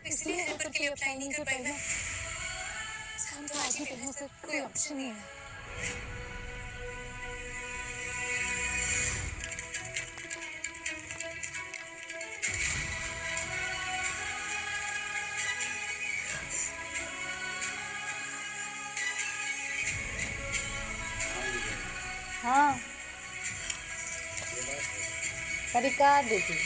इसलिए हेल्पर के लिए अप्लाई नहीं कर पाए ना। हम तो आज ही करें सर, कोई ऑप्शन नहीं है। हाँ तरीका दीजिए।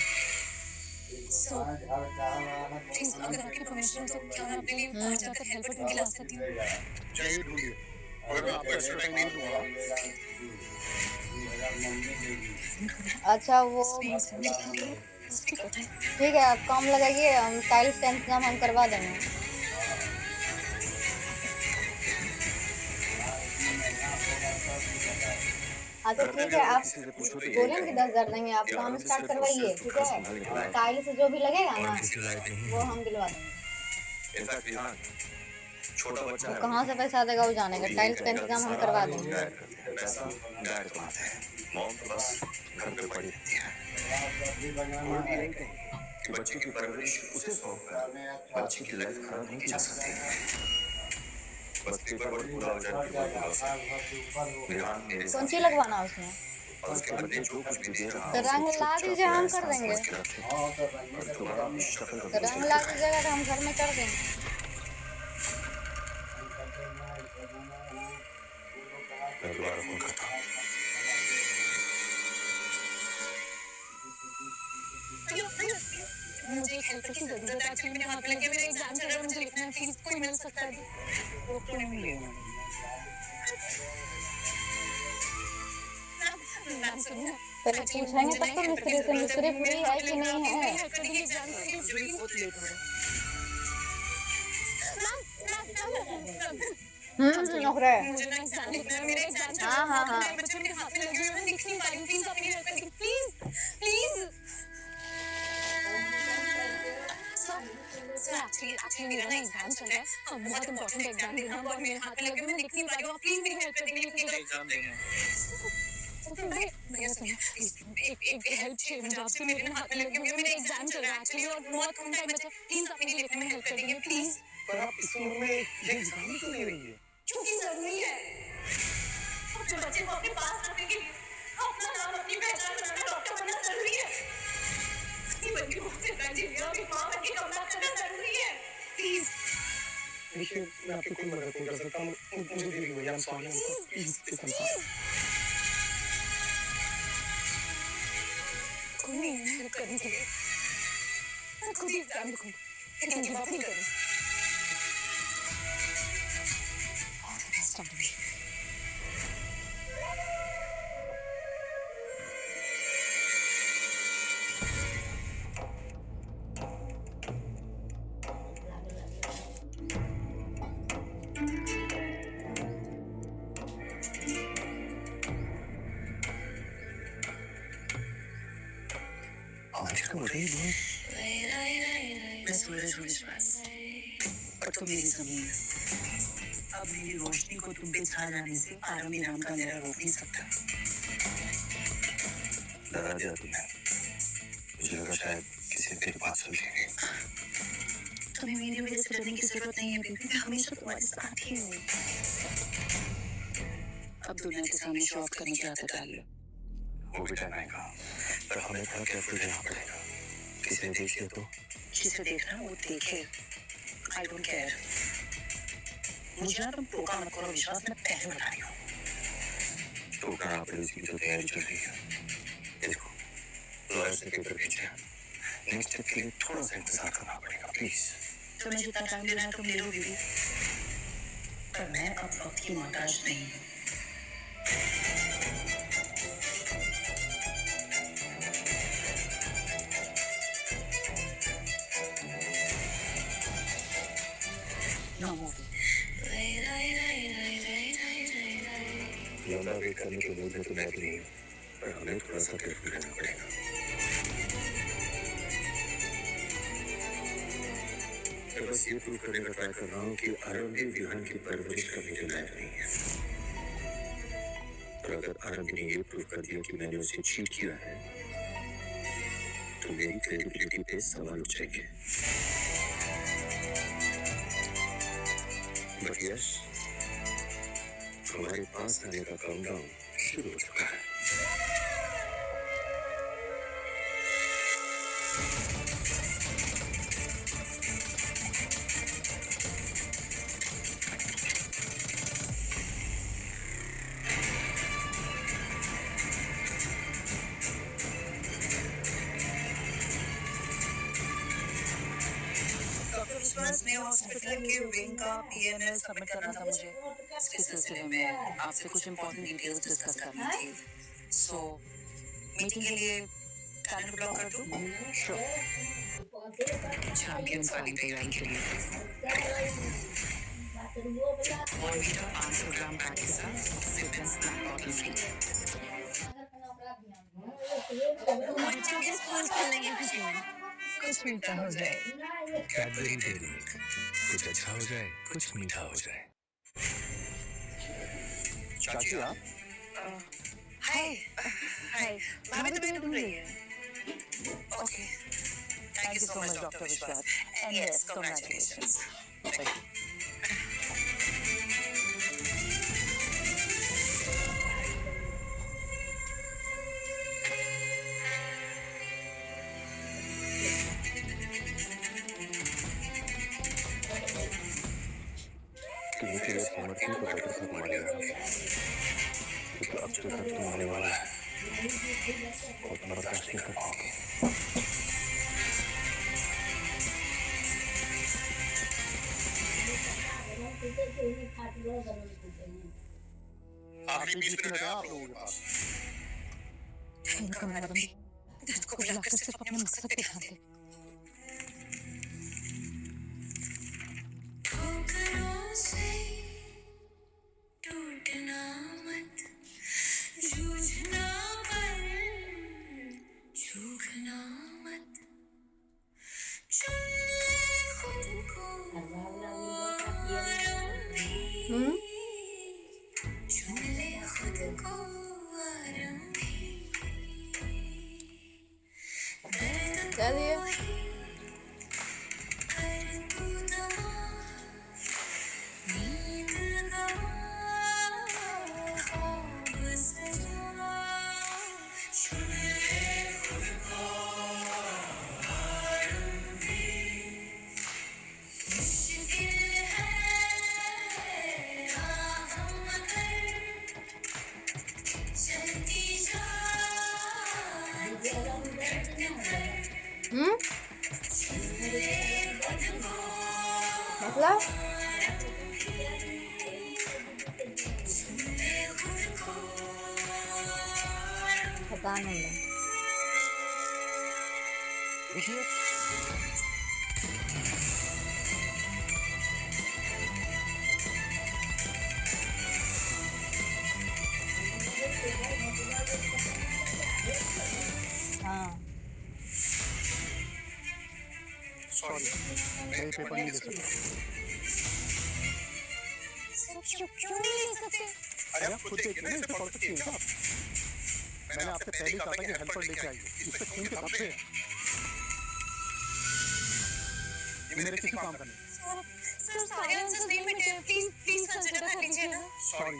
सो प्लीज अगर आपकी परमिशन तो क्या मैं अपने लिए बाहर जाकर हेल्पर ढूंढ के ला सकती हूँ? चाहिए ढूंढिए, मगर मैं आपको एक्स्ट्रा टाइम नहीं दूंगा। अच्छा वो ठीक है, आप काम लगाइए, हम टाइल्स का इंतजाम हम करवा देंगे। अच्छा ठीक है, आप बोलें कि 10,000 देंगे, आप काम स्टार्ट करवाइए, ठीक है। टाइल्स जो भी लगेगा ना वो हम दिलवा देंगे। छोटा बच्चा तो कहाँ से पैसा देगा वो जानेगा, टाइल्स का इंतजाम हम करवा देंगे। पैसा डैड को आता है, मॉम तो बस घर पे पड़ी रहती है। और भी यही कहेंगे कि बच्चे की परवरिश उसे सौंप बच्चे की लाइफ खराब नहीं की जा सकती। बस पेपर वर्क पूरा हो जाए कौन सी लगवाना उसमें? और उसके बदले जो कुछ भी दे रहा तो रंग ला दीजिए, हम कर देंगे। तो रंग ला दीजिएगा तो हम घर में कर देंगे। मैं दोबारा फोन करता हूँ। मुझे एक हेल्पर की जरूरत है, एक्चुअली मेरे हाथ में लगे, मेरे एग्जाम चल रहा है, मुझे लिखना है, प्लीज कोई मिल सकता है? वो क्यों नहीं मिलेगा? मैम सुनिए, पहले पूछेंगे तब तो मिस्त्री से, मिस्त्री फ्री है कि नहीं है। नौकरे मुझे ना एग्जाम लिखना है, मेरे एग्जाम चल रहा है, हाँ बच्चों मेरे हाथ में लगे हुए हैं, मैं लिख नहीं पा रही हूँ, प्लीज आप मेरी हेल्प करिए, प्लीज प्लीज। एक्चुअली मेरा ना एग्जाम चल रहा है, बहुत इंपॉर्टेंट एग्जाम देना है, और मेरे हाथ में लगे हुए, मैं लिख नहीं पा रही हूँ, प्लीज मेरी हेल्प कर दीजिए। एग्जाम देना भैया सुनिए, एक हेल्प चाहिए मुझे आपसे, मेरे हाथ में लगे हुए, मेरे एग्जाम चल रहा है एक्चुअली, और बहुत कम टाइम बचा, प्लीज आप मेरे लिखने में हेल्प कर देंगे प्लीज। पर आप इस उम्र में ये एग्जाम क्यों ले रही है? क्योंकि जरूरी है अपने बच्चे को अपने पास रखने के लिए, अपना नाम अपनी पहचान बनाना, डॉक्टर बनना जरूरी है, अपनी बच्ची को जिंदा जीना, अपनी माँ बनके कमबैक करना जरूरी है, प्लीज। देखिए मैं आपकी कोई मदद नहीं कर सकता, मुझे देरी हुई, आई एम सॉरी, प्लीज कोई नहीं है हेल्प करने के लिए, मैं खुद ही एग्जाम लिखूंगी, लेकिन गिव अप नहीं करूंगी। ऑल द बेस्ट अम्मी। मैं सूरज हूँ इस पास और तुम मेरी जमीन। अब मेरी रोशनी को तुम पे छा जाने से आरामी नाम का अंधेरा रोक नहीं सकता। डरा दिया तुमने, मुझे लगा शायद किसी ने तेरी बात सुन ली। तुम्हें मेरी वजह से डरने की जरूरत नहीं है बेबी, मैं हमेशा तुम्हारे साथ ही हूँ। अब दुनिया के सामने शो ऑफ करने की आदत डाल लो। वो भी डरना है कहा, पर हमें थोड़ा केयरफुल रहना पड़ेगा, किसी ने देख लिया तो? जिसे देखना वो देखे, आई डोंट केयर। मुझे ना तुम टोका मत करो विश्वास, मैं पहले बता रही हूँ। टोका आप इसकी जो तैयारी चल रही है, देखो लॉयर्स ने पेपर भेजे हैं, नेक्स्ट स्टेप के लिए थोड़ा सा इंतजार करना पड़ेगा प्लीज। तुम्हें जितना टाइम लेना है तुम ले लो बीबी, पर मैं अब वक्त की मोहताज नहीं हूँ। लंबा वेट करने के मूड में तो मैं भी नहीं हूँ, पर हमें थोड़ा सा केयरफुल रहना पड़ेगा। मैं बस ये प्रूव करने का ट्राई कर रहा हूँ कि आरंभी विहान की परवरिश करने के लायक नहीं है, और अगर आरंभी ने ये प्रूव कर दिया कि मैंने उसे चीट किया है, तो मेरी क्रेडिबिलिटी पे सवाल उठ जाएंगे। बट यस, हमारे पास आने का काउंटडाउन शुरू हो चुका है। विश्वास ने हॉस्पिटल के विंग का पीएमएल सबमिट करना था मुझे। इसके सिलसिले में आपसे कुछ इंपॉर्टेंट डिटेल्स डिस्कस करनी थी। सो मीटिंग के लिए कैलेंडर ब्लॉक कर दूं? श्योर। चैंपियंस वाली तैयारी के लिए Bonvita 500 ग्राम पैक के साथ sip and snack bottle free. बच्चों के स्कूल खुलने की खुशी में कुछ मीठा हो जाए। कैडबरी डेयरी मिल्क, कुछ अच्छा हो जाए, कुछ मीठा हो जाए। चाची आप? हाय हाय, भाभी तुम्हें ढूंढ रही है। Okay, thank you so much doctor विश्वास, एंड यस कांग्रेचुलेशंस। क्लिनिक के लिए समर्थी तो बेटर था तुम्हारे यहाँ, क्योंकि अब जो तक तुम आने वाला है और तुम बर्दाश्त नहीं कर पाओगे। आखिरी 20 मिनट है आप लोगों के पास। इनका मैडम भी दर्द को बुलाकर सिर्फ अपने मकसद पे ध्यान दे। ठोकरों से टूटना मत, जूझना पर झुकना मत, चुन ले खुद को चुन ले खुद को चलिए मतलब पता नहीं है। हाँ सॉरी, मैं ये पेपर नहीं ले सकता। क्यों नहीं ले सकते? अरे आप खुद देखिए ना, इसे पढ़ सकती हैं क्या आप? मैंने आपसे पहले ही कहा था कि हेल्पर लेके आइए, इस पे खून के धब्बे हैं। ये मेरे किसी काम का नहीं। सर सारे आंसर्स नहीं मिटे, प्लीज कंसीडर कर लीजिए ना। सॉरी,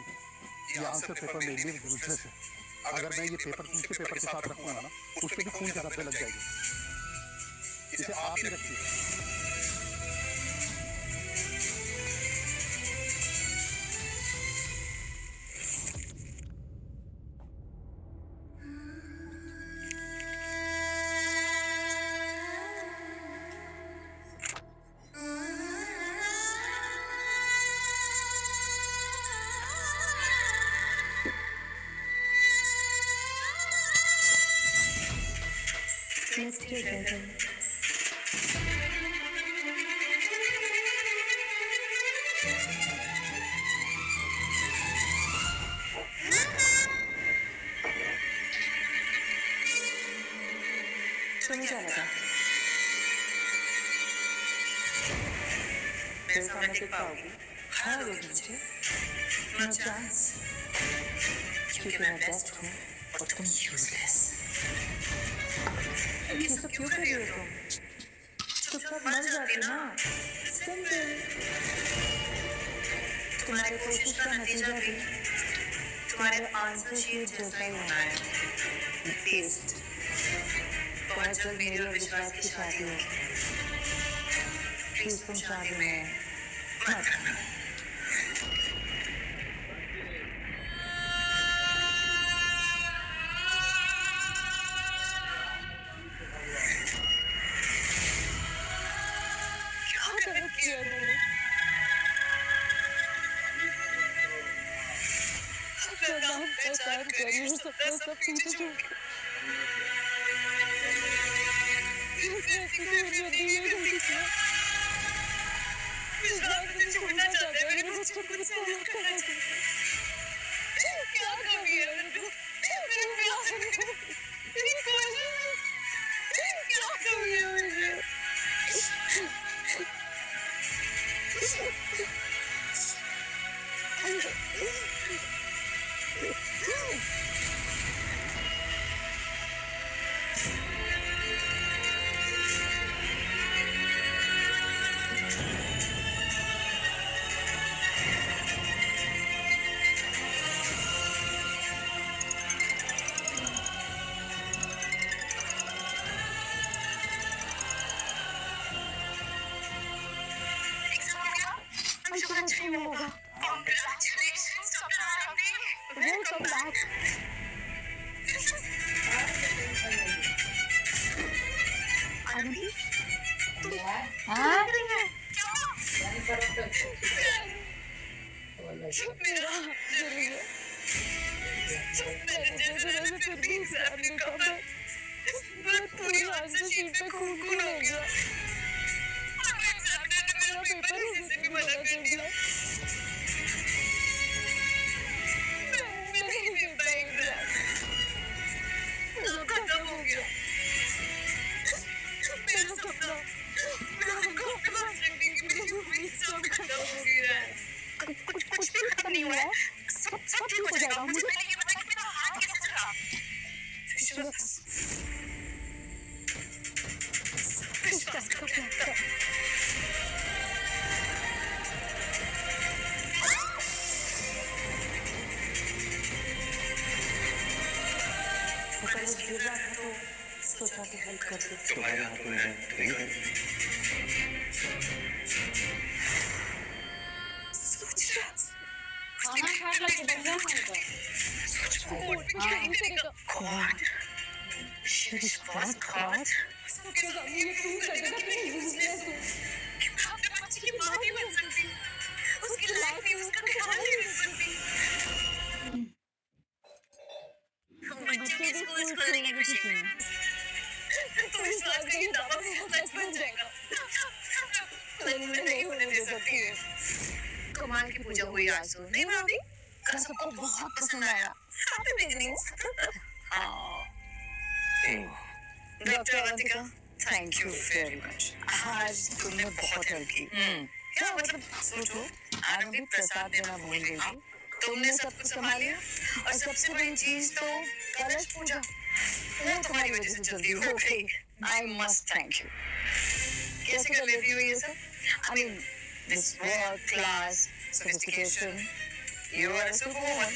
ये आंसर पेपर मेरे लिए यूजलेस है। अगर मैं ये पेपर दूसरे पेपर के साथ रखूंगा ना, उस पे भी खून के धब्बे लग जाएंगे। इसे आप ही रखिए। Let's do it. तुम्हें क्या लगा? मेरे सामने टिक पाओगी? हारोगी मुझे? No chance. क्योंकि मैं बेस्ट हूँ और तुम यूजलेस। ये सब क्यों कर रही हो तुम? चुपचाप मर जाती ना। सिंपल। तुम्हारी कोशिश का नतीजा भी तुम्हारे आंसर शीट जैसा ही होना है, पेस्ट। बहुत जल्द मेरी और विश्वास की शादी होगी। प्लीज तुम शादी में मत करना। क्या गलत किया मैंने? अपना नाम पहचान कर ये सपना सब पीछे छोड़ के छोड़ना चाहते हो, मेरे बच्चों को मुझसे अलग करना चाहते हो। क्या कमी है मेरे प्यार में, मेरी कोशिश में क्या कमी है मुझे? Congratulations, Dr. Arami. Welcome back. आरती, हाँ क्या? मेरा दिल गया। मैंने जैसे फिर भी एग्जाम लिखा पर पूरी आंसर शीट पे खून हो गया। एग्जामिनर ने मेरा पेपर लिखने से भी मना कर दिया। मैं नहीं दे पाई एग्जाम। खत्म हो गया। मेरा सपना, मेरा उनको अपने पास रखने की मेरी उम्मीद सब खत्म हो गया है। कुछ भी खत्म नहीं हुआ है। सब ठीक हो जाएगा। मुझे पहले ये बता कि मेरा हाथ कैसे चला? विश्वास कर लेता। कॉलेज गिर रहा था तो सोचा कि हेल्प कर दे। तुम्हारे हाथों में है तो ही है। खाना खा के बन गया God, shit is fast, God. सबके सामने ये प्रूव कर देगा कि मैं यूजलेस हूँ, कि मैं अपने बच्चे की माँ नहीं बन सकती, उसकी लाइफ में उसका ख्याल नहीं रख सकती। बच्चे के स्कूल खोलने की खुशी में तो विश्वास का ये दावा सच बन जाएगा, लेकिन मैं नहीं होने दे सकती है। कमाल की पूजा हुई आज तो, नहीं भाभी? कल सबको बहुत पसंद आया। Happy beginnings. Doctor Avantika, thank you very much. आज तुमने बहुत हेल्प की। क्या मतलब, सोचो आरम भी प्रसाद देना भूल गई थी, तुमने सब कुछ संभाल लिया, और सबसे बड़ी चीज तो कलश पूजा, वो तुम्हारी वजह से जल्दी हो गई। I must thank you. कैसे कर लेती हो ये सब? I mean this work, class, sophistication. You are a superwoman.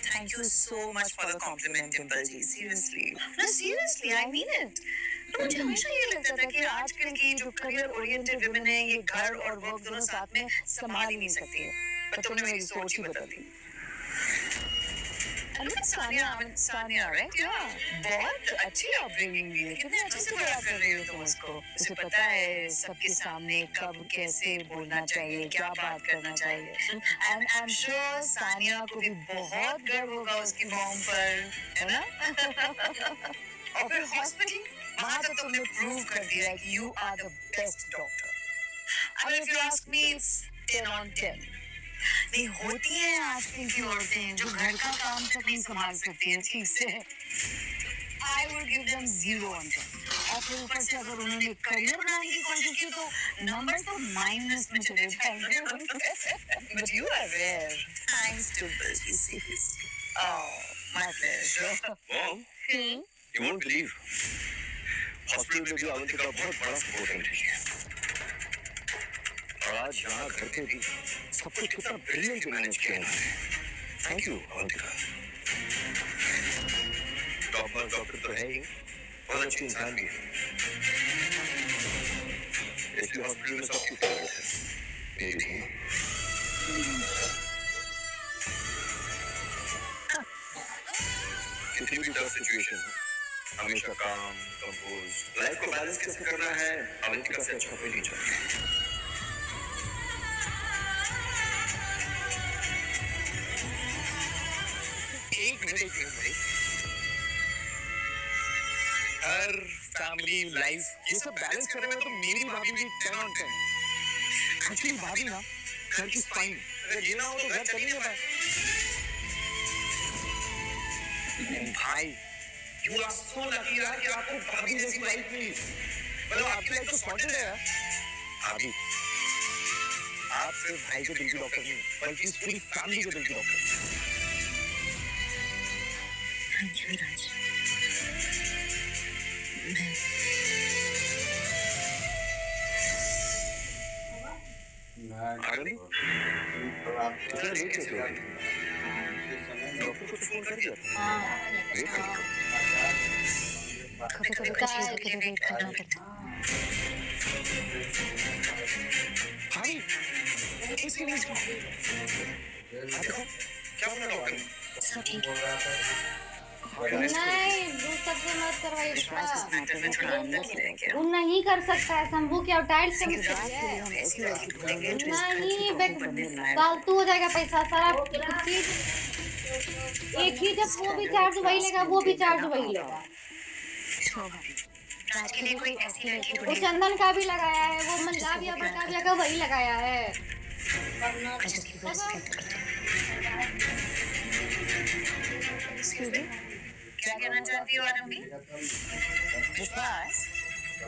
Thank you so much for the compliment, Dimple ji. Seriously. No, seriously, I mean it. मुझे हमेशा ये लगता था कि आजकल की जो करियर ओरिएंटेड विमेन है, ये घर और वर्क दोनों साथ में संभाल ही नहीं सकती है। पर तुमने मेरी सोच ही बदल दी। सानिया, right? Yeah. बहुत अच्छी अपब्रिंगिंग है। कितने अच्छे से बड़ा कर रही हो तुम उसको। उसे पता है सबके सामने कब कैसे बोलना चाहिए, क्या बात करना चाहिए। And I'm sure सानिया को भी बहुत गर्व होगा उसकी मॉम पर, है ना? और फिर हॉस्पिटल, वहाँ तो तुमने प्रूव कर दिया कि you are the best doctor. I mean, if you ask me, it's 10 on 10. नहीं, होती है आजकल की औरतें जो घर का काम तक नहीं संभाल सकती हैं ठीक से। I would give them 0 on 10. और फिर ऊपर से अगर उन्होंने करियर बनाने की कोशिश की तो नंबर्स तो माइनस में चले जाएंगे। But you are rare. Thanks to Balji. Oh, my pleasure. Mom, you won't believe. Hospital में भी अवंतिका बहुत बड़ा सपोर्ट है मेरे लिए। और आज यहाँ घर पे भी सब कुछ कितना ब्रिलियंट मैनेज किया इन्होंने। Thank you Avantika. डॉक्टर तो है ही, बहुत अच्छी इंसान भी है, इसलिए हॉस्पिटल में सबकी फेवरेट है, मेरी भी। कितनी भी टफ सिचुएशन हो, हमेशा काम, कंपोज, लाइफ को बैलेंस कैसे करना है, अवंतिका से अच्छा कोई नहीं जानता। एक मिनट भाई, हर फैमिली लाइफ ये सब बैलेंस करने में तो मेरी भाभी भी 10 on 10। एक्चुअली भाभी ना घर की स्पाइन, अगर ये ना हो तो घर चल ही नहीं पाए। भाई यू आर सो लकी यार कि आपको भाभी जैसी लाइफ मिली। मतलब आपकी लाइफ तो सॉर्टेड है यार। भाभी आप सिर्फ भाई के दिल की डॉक्टर नहीं बल्कि इस पूरी फैमिली के दिल की डॉक्टर। थैंक यू राज। आरती इतना लेट कैसे हो गई? डॉक्टर को फोन कर दिया था? वेट कर। कभी कभी कुछ चीजों के लिए वेट करना पड़ता है। भाई इसके लिए देखो क्या बोला डॉक्टर? सब ठीक है। नहीं वो सबसे मत करवाइए विश्वास इस मैटर में थोड़ा अंदर ही रह गया। वो नहीं कर सकता है शंभू क्या टाइट से लेकिन राज के लिए हम ऐसी लड़की ढूंढेंगे जो इस घर नहीं से बेक बनने लायक। फालतू हो जाएगा पैसा सारा कुछ चीज एक ही जब वो भी चार्ज वही लेगा वो भी चार्ज वही लेगा। राज के लिए कोई ऐसी लड़की वो ढूंढेंगे। चंदन का भी लगाया है वो मंजाबिया प्रकाबिया का वही लगाया है। I just keep respect करते हैं। Excuse me? क्या कहना चाहती हो आरंभी? विश्वास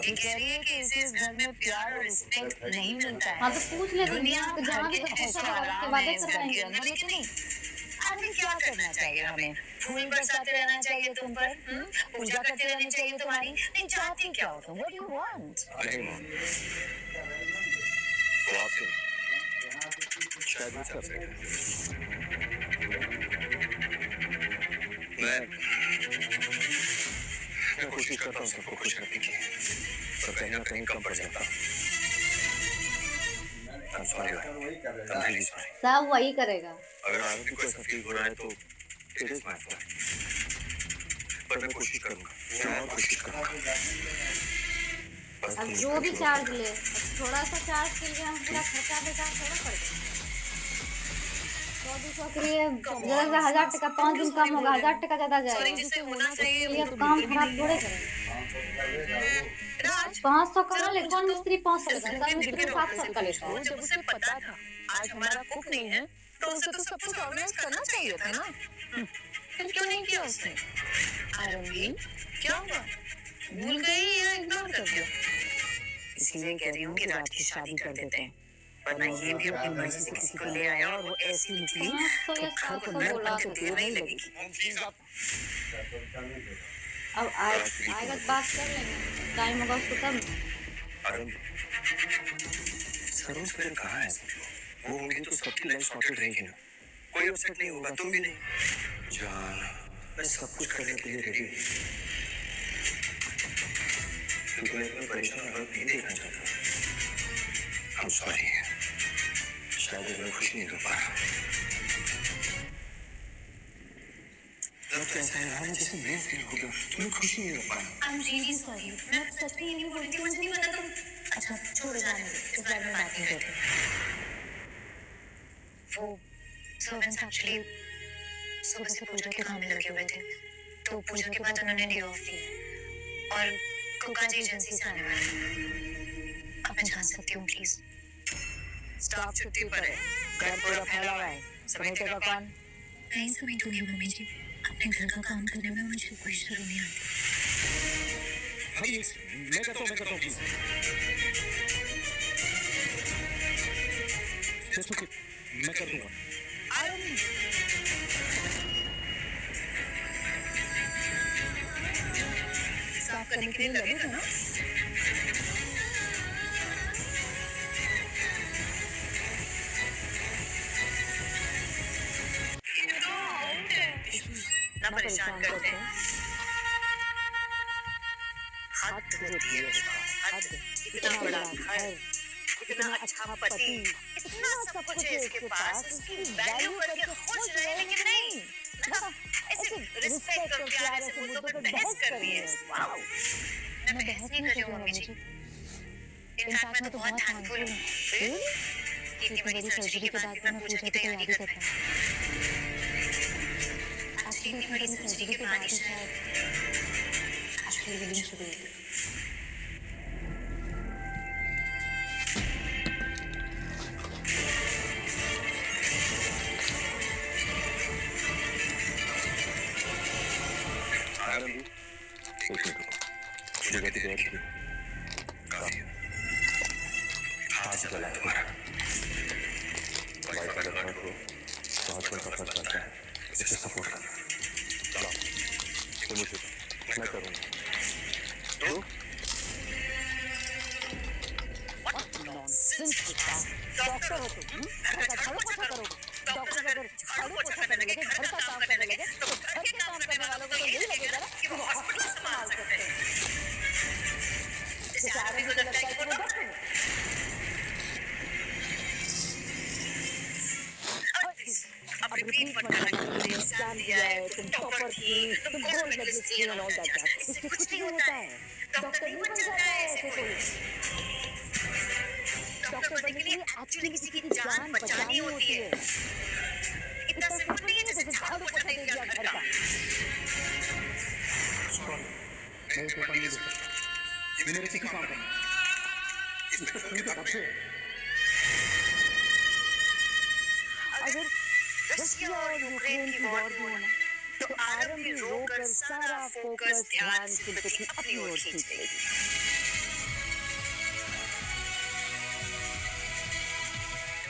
ये कह रही है कि इसे इस घर में प्यार और रिस्पेक्ट नहीं मिलता हाँ है। तो पूछ लेते दुनिया हैं भर जहाँ के भी कुछ ऐशो पूछा होगा उसके आराम बाद है इस सब घर के रहेंगे। अंदर, लेकिन नहीं। आरंभी क्या करना चाहिए हमें? फूल बरसाते रहना चाहिए तुम पर? पूजा करते रहनी चाहिए तुम्हारी? नहीं चाहती क्या हो तुम? What do you want? नहीं मां, वो आपसे शायद मुझसे अपसेट है। मैं कोशिश करता हूँ सबको खुश रखने की, पर कहीं ना कहीं कम पड़ जाता हूँ। I'm sorry, I'm really sorry। सब वही करेगा। अगर आरती को ऐसा फील हो रहा है तो it is my fault। पर मैं कोशिश करूँगा, मैं और कोशिश करूँगा। अब जो भी चार्ज ले थोड़ा सा चार्ज के लिए हम पूरा खर्चा बेकार थोड़ा कर दें। 100-200 के लिए जरा सा 1000 टका 5 दिन कम होगा 1000 टका ज्यादा जाएगा। जिसे होना चाहिए ये काम खराब थोड़े करेंगे। राज 500 का ले कौन मिस्त्री 500 का सब मिस्त्री 700 का लेता है। जब उसे पता था आज हमारा कुक नहीं है तो उसे तो सब कुछ ऑर्गेनाइज करना चाहिए था ना। फिर क्यों नहीं किया उसने? आरंभी क्या हुआ? भूल गई या इग्नोर कर दिया? इसीलिए कह रही हूँ कि राज की शादी कर देते हैं, वरना ये भी अपनी मर्जी से किसी को ले आया और वो ऐसी निकली तो घर को नर्क बन के देर नहीं लगेगी। अब आएगा तो बात कर लेंगे टाइम होगा उसको तब। आरंभ सरोज फिर कहाँ है? वो होंगी तो सबकी लाइफ सॉर्टेड रहेगी ना, कोई अपसेट नहीं होगा, तुम भी नहीं। जान मैं सब कुछ करने के लिए रेडी हूँ, क्योंकि मैं इतना परेशान हालत नहीं देखना चाहता। I'm sorry, शायद मैं खुश नहीं हो पा रहा। लग कैसा है यार, जैसे मैं फेल हो गया, तुम्हें खुशी नहीं हो पाया। I'm really sorry। मैं सच में ये नहीं बोल रही थी, मुझे नहीं पता तुम। अच्छा छोड़ जाने दो, इस बारे में बात नहीं करते। वो सर्वेंट्स एक्चुअली सुबह से पूजा के काम में लगे हुए थे, तो पूजा के बाद उन्होंने डे ऑफ लिया और कुक आज एजेंसी से आने वाले हैं। अब मैं जा सकती हूँ प्लीज? स्टाफ छुट्टी पर है, घर पूरा फैला हुआ है, समेटेगा कौन? मैं ही समेटूंगी मम्मी जी। अपने घर का काम करने में मुझे कोई शर्म नहीं आती। मैं करता हूँ प्लीज। मैं कर दूंगा। साफ करने के लिए लगेगा ना? परेशान करते हैं। हद होती है हद। इतना बड़ा घर, इतना अच्छा पति, इतना सब कुछ है इसके पास, उसकी वैल्यू करके खुश रहे, लेकिन नहीं, ऐसे रिस्पेक्ट और प्यार ऐसे मुद्दों पे बहस कर रही है। वाओ, मैं बहस नहीं कर रही हूँ मम्मी जी। इनफैक्ट मैं तो बहुत थैंकफुल हूँ कि इतनी बड़ी सर्जरी के बाद मैं पूजा की तैयारी कर पाई। एक्चुअली इतनी बड़ी सर्जरी के बाद ही शायद एक्चुअली हीलिंग शुरू हुई। आनंद एक मिनट रुको, पूजा की तैयारी की काफी है। हाथ चला है तुम्हारा, वाइफ का लड़का को बहुत बड़ा फर्ज बनता है, इसे सपोर्ट करना। चलो तुम मुझे मैं करूँगा। तो नॉनसेंस बेटा, डॉक्टर हो तुम, घर का झाड़ू पोछा करोगे। डॉक्टर अगर झाड़ू पोछा करने लगे, घर का काम करने लगे, तो घर के काम करने वालों को तो यही लगेगा ना कि वो हॉस्पिटल संभाल सकते हैं। जैसे आरबी को लगता है कि वो डॉक्टर है। अब रिपीट मत करना कि तुमने एग्जाम दिया है, तुम टॉपर थी, तुम गोल्ड मेडलिस्ट थी एंड ऑल दैट। इससे कुछ नहीं होता है, डॉक्टर नहीं बन जाता है ऐसे कोई। डॉक्टर बनने के लिए एक्चुअली किसी की जान बचानी होती है। इतना सिंपल नहीं है जैसे झाड़ू पोछा दे दिया घर का। मैं इस पेपर नहीं दे सकता, ये मेरे किसी काम करना है। इस पे खून का डर है। अगर रशिया और यूक्रेन की वॉर भी हो ना, तो आरब भी रोकर सारा फोकस, ध्यान, सिंपैथी अपनी ओर खींच लेगी।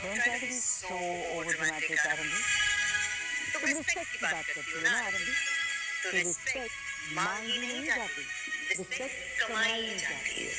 Don't try to be so overdramatic, आरंभी। तुम रिस्पेक्ट की बात करती हो ना आरंभी, तो रिस्पेक्ट मांगी नहीं जाती, रिस्पेक्ट कमाई जाती है।